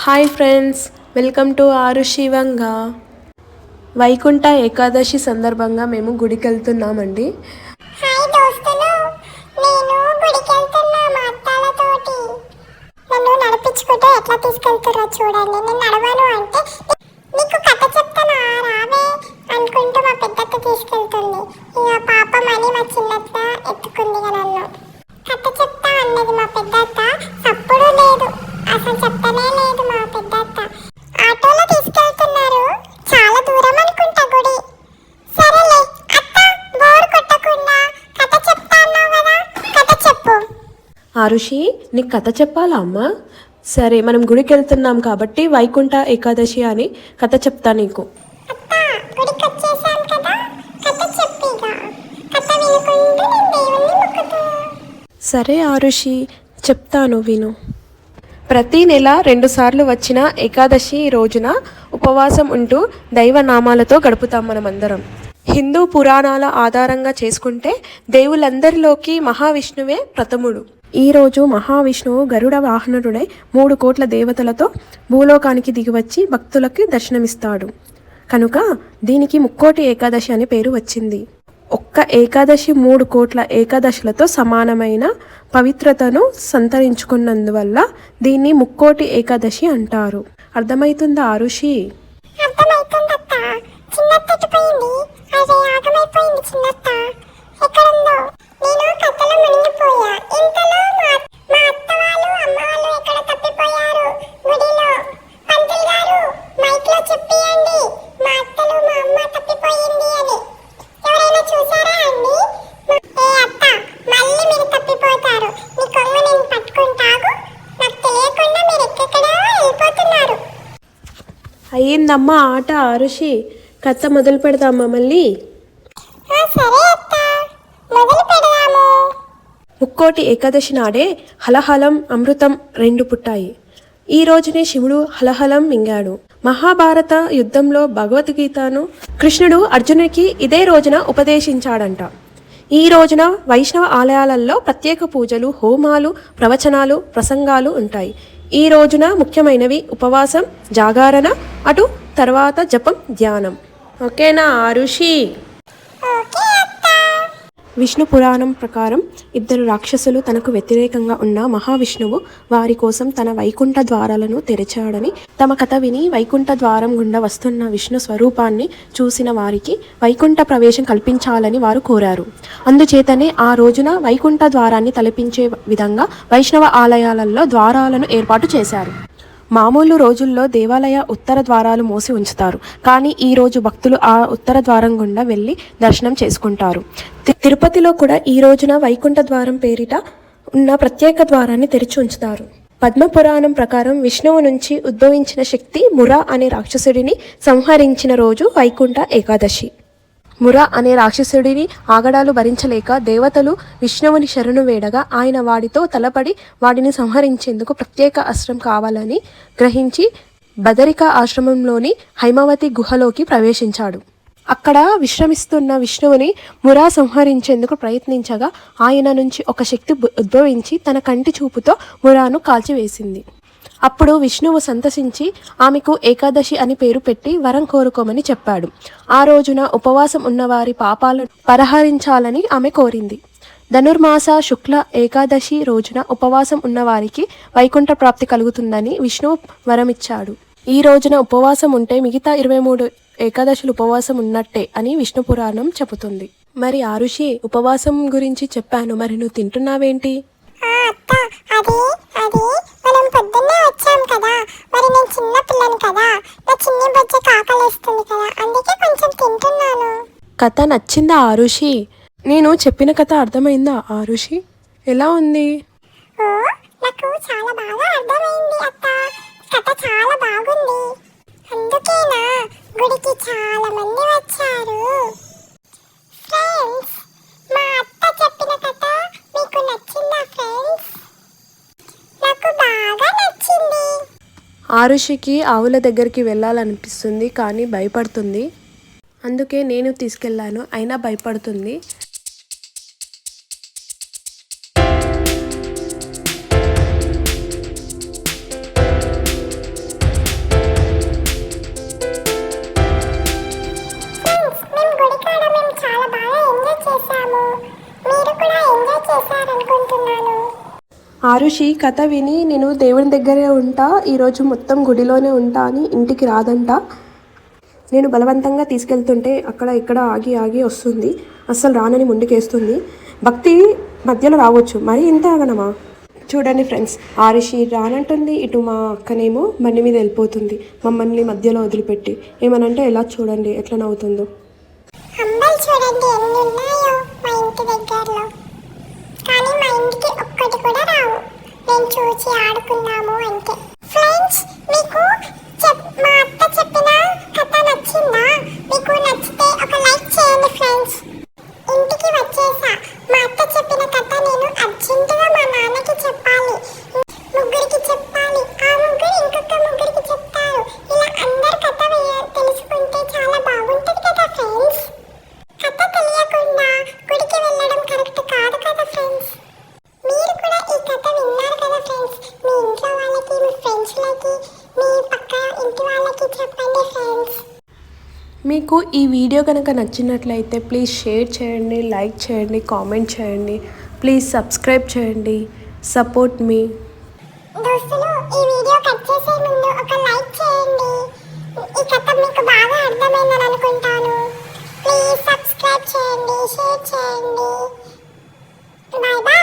Hi friends, welcome to ఆరుషివంగా. వైకుంఠ ఏకాదశి సందర్భంగా మేము గుడికి వెళ్తున్నామండి. హాయ్ దోస్తులు, నేను గుడికి వెళ్తున్నా మా అత్తాలతోటి. నన్ను నడిపించుకుంటూ ఎట్లా తీసుకెళ్తారో చూడండి. నేను నడవను అంటే నీకు కథ చెప్తాను రావే అనుకుంటూ మా పెద్దత్త తీసుకెళ్తుంది. ఇక పాపం అని మా చిన్నత్త ఎత్తుకుంది నన్ను. కథ చెప్తా అన్నది మా పెద్దత్త, తప్పుడు లేదు, అసలు చెప్తానే లేదు మా పెద్దత్త. ఆటోలో తీసుకెళ్తున్నారు, చాలా దూరం అనుకుంటా గుడి. సరేలే అత్త, బోర్ కొట్టకుండా కథ చెప్తా అన్నావు కదా, కథ చెప్పు. ఆరుషి, నీకు కథ చెప్పాలా అమ్మా? సరే, మనం గుడికి వెళ్తున్నాం కాబట్టి వైకుంఠ ఏకాదశి అని కథ చెప్తా నీకు. అత్త, గుడికి వచ్చేసాం కదా, కథ చెప్పిగా. కథ వినుకుంటూ నేను దేవుణ్ణి మొక్కుతా. సరే ఆరుషి, చెప్తాను విను. ప్రతి నెల 2 సార్లు వచ్చిన ఏకాదశి రోజున ఉపవాసం ఉంటూ దైవనామాలతో గడుపుతాం మనమందరం. హిందూ పురాణాల ఆధారంగా చేసుకుంటే దేవుళ్ళందరిలోకి మహావిష్ణువే ప్రథముడు. ఈరోజు మహావిష్ణువు గరుడ వాహనుడై 3 కోట్ల దేవతలతో భూలోకానికి దిగివచ్చి భక్తులకి దర్శనమిస్తాడు. కనుక దీనికి ముక్కోటి ఏకాదశి అనే పేరు వచ్చింది. ఒక్క ఏకాదశి 3 కోట్ల ఏకాదశులతో సమానమైన పవిత్రతను సంతరించుకున్నందువల్ల దీన్ని ముక్కోటి ఏకాదశి అంటారు. అర్థమవుతుందా ఆరుషి? అర్థమవుతుందత్త. చిన్నత్త ఎటుపోయింది? అరే ఆగమైపోయింది చిన్నత్త. ఎక్కడుందో? నేను కథలో మునిగిపోయా. ఇంతలో మా అత్త వాళ్ళు, అమ్మ వాళ్ళు ఎక్కడ తప్పిపోయారు? గుడిలో. పంతులు గారు, మైక్లో చెప్పియండి, మా అత్తలు మా అమ్మ తప్పిపోయింది అని. ఎవరైనా చూసారా అండి? ఏ అత్త, మళ్ళీ మీరు తప్పిపోతారు. మీ కొంగు నేను పట్టుకుంటాగు. నాకు తెలియకుండా మీరు ఎక్కడో వెళ్ళిపోతున్నారు. అయ్యిందమ్మా ఆట ఆరుషి, కథ మొదలు పెడదామా మళ్ళీ? సరే అత్త, మొదలు పెడదాము. ముక్కోటి ఏకాదశి నాడే హలహలం అమృతం 2 పుట్టాయి. ఈ రోజునే శివుడు హలహలం మింగాడు. మహాభారత యుద్ధంలో భగవద్గీతను కృష్ణుడు అర్జునుడికి ఇదే రోజున ఉపదేశించాడంట. ఈ రోజున వైష్ణవ ఆలయాలలో ప్రత్యేక పూజలు, హోమాలు, ప్రవచనాలు, ప్రసంగాలు ఉంటాయి. ఈ రోజున ముఖ్యమైనవి ఉపవాసం, జాగరణ, అటు తర్వాత జపం, ధ్యానం. ఓకేనా ఆరుషి? ఓకే అత్త. విష్ణు పురాణం ప్రకారం 2 రాక్షసులు తనకు వ్యతిరేకంగా ఉన్న మహావిష్ణువు వారి కోసం తన వైకుంఠ ద్వారాలను తెరిచాడని, తమ కథ విని వైకుంఠ ద్వారం గుండా వస్తున్న విష్ణు స్వరూపాన్ని చూసిన వారికి వైకుంఠ ప్రవేశం కల్పించాలని వారు కోరారు. అందుచేతనే ఆ రోజున వైకుంఠ ద్వారాన్ని తలపించే విధంగా వైష్ణవ ఆలయాలలో ద్వారాలను ఏర్పాటు చేశారు. మామూలు రోజుల్లో దేవాలయ ఉత్తర ద్వారాలు మూసి ఉంచుతారు, కానీ ఈ రోజు భక్తులు ఆ ఉత్తర ద్వారం గుండా వెళ్ళి దర్శనం చేసుకుంటారు. తిరుపతిలో కూడా ఈ రోజున వైకుంఠ ద్వారం పేరిట ఉన్న ప్రత్యేక ద్వారాన్ని తెరిచి ఉంచుతారు. పద్మపురాణం ప్రకారం విష్ణువు నుంచి ఉద్భవించిన శక్తి మురా అనే రాక్షసుడిని సంహరించిన రోజు వైకుంఠ ఏకాదశి. మురా అనే రాక్షసుడిని ఆగడాలు భరించలేక దేవతలు విష్ణువుని శరణు వేడగా ఆయన వాడితో తలపడి వాడిని సంహరించేందుకు ప్రత్యేక అస్త్రం కావాలని గ్రహించి బదరికా ఆశ్రమంలోని హైమవతి గుహలోకి ప్రవేశించాడు. అక్కడ విశ్రమిస్తున్న విష్ణువుని మురా సంహరించేందుకు ప్రయత్నించగా ఆయన నుంచి ఒక శక్తి ఉద్భవించి తన కంటి చూపుతో మురాను కాల్చివేసింది. అప్పుడు విష్ణువు సంతసించి ఆమెకు ఏకాదశి అని పేరు పెట్టి వరం కోరుకోమని చెప్పాడు. ఆ రోజున ఉపవాసం ఉన్నవారి పాపాలను పరిహరించాలని ఆమె కోరింది. ధనుర్మాస శుక్ల ఏకాదశి రోజున ఉపవాసం ఉన్నవారికి వైకుంఠ ప్రాప్తి కలుగుతుందని విష్ణువు వరమిచ్చాడు. ఈ రోజున ఉపవాసం ఉంటే మిగతా 23 ఏకాదశులు ఉపవాసం ఉన్నట్టే అని విష్ణు పురాణం చెబుతుంది. మరి ఆరుషి, ఉపవాసం గురించి చెప్పాను, మరి నువ్వు తింటున్నావేంటి? అత్త, అది మనం పొద్దున్నే వచ్చాం కదా, మరి నేను చిన్న పిల్లని కదా, నా చిన్ని బొజ్జ కాకలేస్తుంది కదా, అందుకే కొంచెం తింటున్నాను. కథ నచ్చిందా ఆరుషి? నేను చెప్పిన కథ అర్థమైందా ఆరుషి? ఎలా ఉంది? ఓ, నాకు చాలా బాగా అర్థమైంది అత్త. కథ చాలా బాగుంది. అందుకేనా గుడికి చాలా మంది వచ్చారు. ఫ్రెండ్స్, మా అత్త చెప్పిన కథ మీకు నచ్చిందా ఫ్రెండ్స్? నాకు బాగా నచ్చింది. ఆరుషికి ఆవుల దగ్గరికి వెళ్ళాలనిపిస్తుంది, కానీ భయపడుతుంది. అందుకే నేను తీసుకెళ్ళాను, అయినా భయపడుతుంది. చేశారనుకుంటున్నాను. ఆరుషి కథ విని నేను దేవుని దగ్గరే ఉంటా, ఈరోజు మొత్తం గుడిలోనే ఉంటా అని ఇంటికి రాదంట. నేను బలవంతంగా తీసుకెళ్తుంటే అక్కడ ఇక్కడ ఆగి ఆగి వస్తుంది, అస్సలు రానని ముందుకేస్తుంది. భక్తి మధ్యలో రావచ్చు, మరి ఇంత ఆగనమా? చూడండి ఫ్రెండ్స్, ఆరుషి రానంటుంది, ఇటు మా అక్కనేమో బండి మీద వెళ్ళిపోతుంది మమ్మల్ని మధ్యలో వదిలిపెట్టి. ఏమనంటే ఎలా చూడండి ఎట్లా నవ్వుతుందో. అంబలు చూడండి ఎన్ని ఉన్నాయో మా ఇంటి దగ్గరలో, కానీ మా ఇంటికి ఒక్కటి కూడా రావు. నేను చూసి ఆడుకున్నాము అంటే. ఫ్రెండ్స్, మీకు మా అత్త చెప్పిన కథ నచ్చిందా? మీకు నచ్చితే ఒక లైక్ చేయండి ఫ్రెండ్స్. ఇంటికి వచ్చేసా. మా అత్త చెప్పిన కథ నేను అర్జెంటుగా మా నాన్నకి చెప్పాలి, ముగ్గురికి చెప్పాలి, ఆ ముగ్గురు ఇంకొక ముగ్గురికి చెప్తారు. ఇలా అందరు కథ తెలుసుకుంటే చాలా బాగుంటుంది కదా ఫ్రెండ్స్. కథ తెలియకుండా గుడికి వెళ్ళడం కరెక్ట్ కాదు కదా ఫ్రెండ్స్. మీరు కూడా ఈ కథ విన్నారు కదా ఫ్రెండ్స్. మీ ఇంట్లో వాళ్ళకి, మీ ఫ్రెండ్స్లకి, మీ పక్క ఇంటి వాళ్ళకి చెప్పండి ఫ్రెండ్స్. మీకు ఈ వీడియో కనుక నచ్చినట్లయితే ప్లీజ్ షేర్ చేయండి, లైక్ చేయండి, కామెంట్ చేయండి, ప్లీజ్ సబ్స్క్రైబ్ చేయండి, సపోర్ట్ మీ. దోస్తులు, ఈ వీడియో కట్ చేసే ముందు ఒక లైక్ చేయండి. ఈ కథ మీకు బాగా అర్థమైందని అనుకుంటాను. ప్లీజ్ సబ్స్క్రైబ్ చేయండి, షేర్ చేయండి. Bye bye.